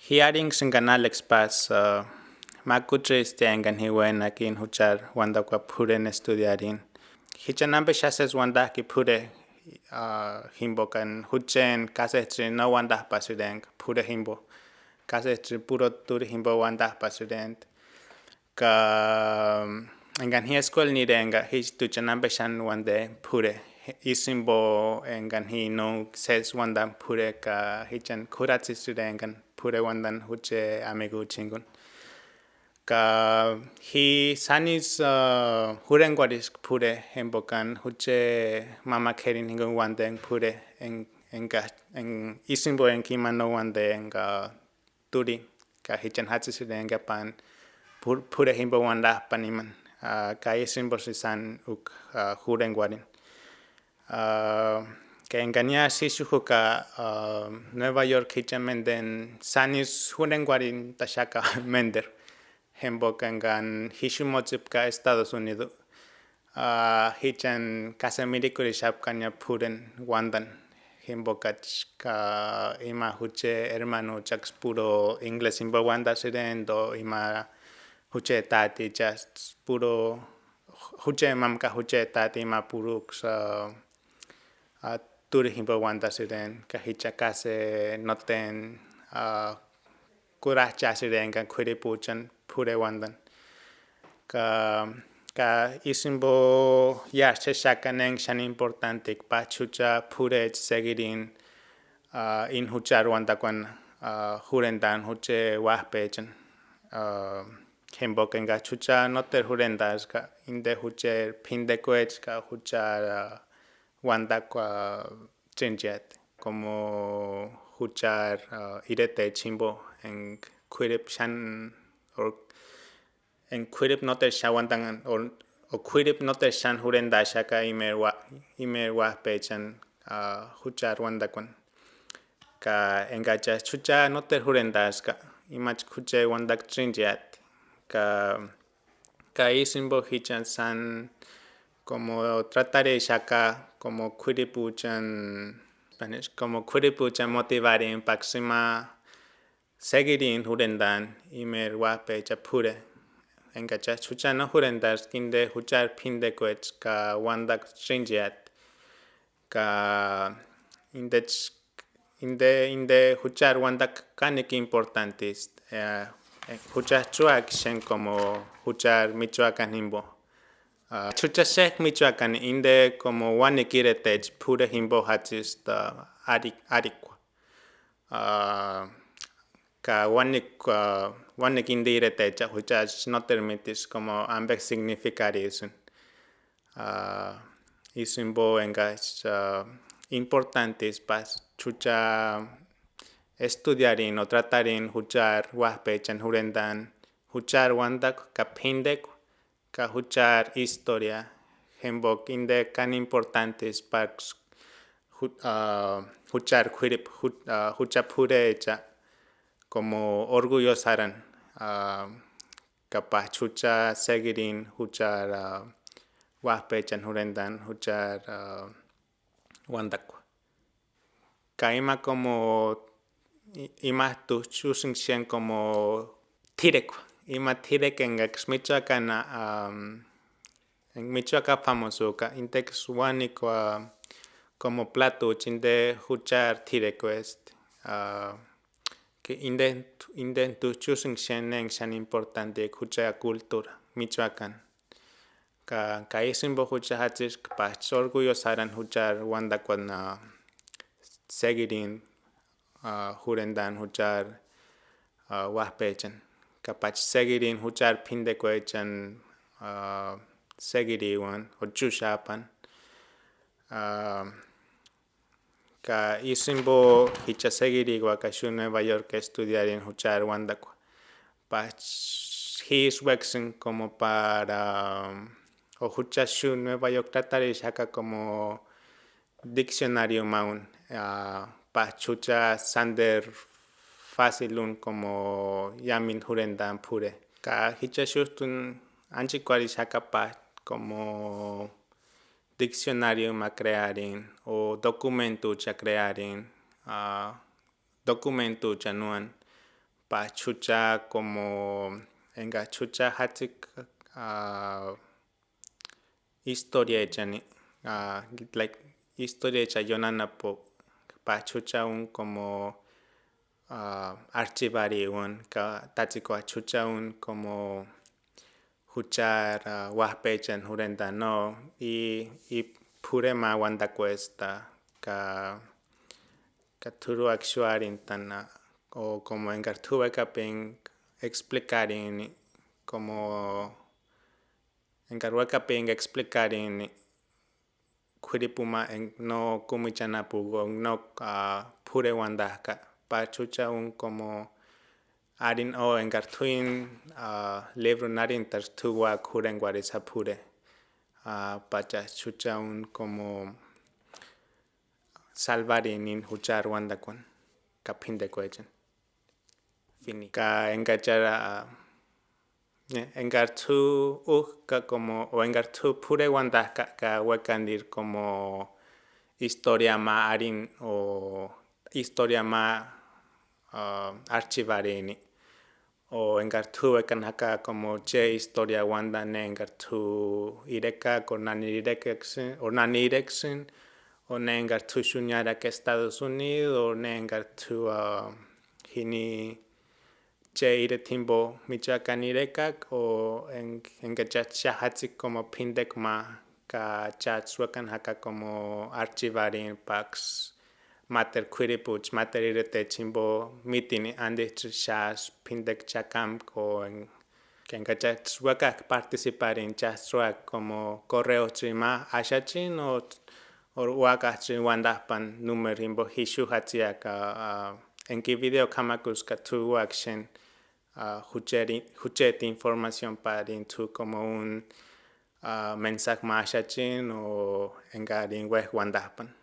Hiaring sin canal expas makutre stiangan hiwen aquí en huchar wanda kwa puren estudiarin. Hichanambe chases wanda ki pure himbokan huchen kasechri no wanda pasideng pure himbo. Kasechri puro tur himbo wanda pasident. Ka engan hi escuel ni denga hich tuchanambe chan wande pure. Isimbo engan hi no ses wanda pure ka hichan kuratsi sudengan pure wandan huche amigo chingun. Ka hi sanis hurengwaris pure hembokan huche mama kerin hingun wandeng pure en isimbo en kimano wande enga turi ka hichan hatsi sudenga pan pure himbo wanda paniman ka isimbo sisan uk hurengwarin. Que engaña sisuhuka Nueva York hichamenden sanis hurengwarin tashaka mender hembok engan hishumotzipka Estados Unidos hichan kasamirikuri shapkanya puren wandan hembokach ka ima huche hermano chaks puro inglés imbo wanda sirendo ima huche tati just puro huche mamka huche tati ima purux turi himbo wanda siren ka hicha kase noten kuracha siren kan kuripuchan pure wandan ka isimbo ya shakanen shan importante pa chucha pure seguirin in huchar wanda kwan hurendan huche wahpechan himbo kenga chucha noter hurendas ka inde huche pindekwech ka huchar wanda kwa chinjet como huchar irete chimbo en quirip shan or en quirip noter shawandan o quirip noter shan hurenda shaka imerwa pechan huchar wanda kwan ka engacha chucha noter hurendas ka imach huche wanda chinjet ka isimbo hichan san como trataré shaka como quiripuchan Spanish como quiripuchan motivarin paxima seguirin hurendan imer wape chapure engacha chucha no hurendas kinde huchar pinde coech ka wandak stringiat ka inde huchar wandak kanik importantes huchar chuak shen como huchar Michoacan himbo chucha shek Michoacan inde como wanikiretech pure himbo hatis arikwa ka wanik indiretech hucha no termitis como ambek significaris isimbo engas importantes pas chucha estudiarin o tratarin huchar wahpechan hurendan huchar wandak kapindek ka huchar historia hembok inde kan importantes pax huchar quirip hucha purecha como orgullosaran kapaz chucha seguirin huchar wahpechan hurendan huchar wandakwa kaima como ima tu chusin como tirekwa ima tirek en Michoacan en Michoacan famoso ka intex wanikwa como plato chinde huchar tireko que inden tu chusin shan importante huchar cultura Michoacan ka isimbo huchar hatis pa orgullosaran huchar wandakwan seguirin hurendan huchar wahpechan kapach seguirin huchar pindekwechan seguiriwan o chushapan ka isimbo hicha seguirigua ka shu Nueva York estudiarin huchar wandakwa pach his wexen como para o hucha shu Nueva York tratari shaka como diccionario maun pach hucha sander facilun como yamin hurendan pure ka hicha shustun anchikwari shaka pach como diccionario ma crearin o documento cha crearin documento chanuan pa chucha como enga chucha hatik historia echani like historia echa yonana po pa chucha un como archivari un ka tatiko chucha un como huchar wahpechan hurenda no y pure ma wanda cuesta ka turu actuarin tana o como engartuve kaping explicarin como engarwakaping explicarin kuripuma no kumichana pugo no pure wanda ka pa chucha un como arin o engartuin libro narin tartuwa kuren guarisa pure pacha chucha un como salvarin in huchar wanda kun kapinde kwechen fini ka engachara engartu ka como o engartu pure wanda ka wekandir como historia ma arin o historia ma archivarini o engartu wekan haka como che historia wanda ne engartu ireka con nani irekexin o nani ireksin o ne engartu shunyara que Estados Unidos o ne engartu hini che ire timbo Michoacan irekak o engachachahati como pindek ma ka chatswakan haka como archivarin pax mater quiripuch mater irete chimbo mitini ande chas pindek chakam o en que engachachwakak participar en chaswak como correo chima ashachin o wakachin wandapan numerimbo hishu hatiak en que video kamakus ka tu action huchet información para into como un mensaje más o engarin weh wandapan.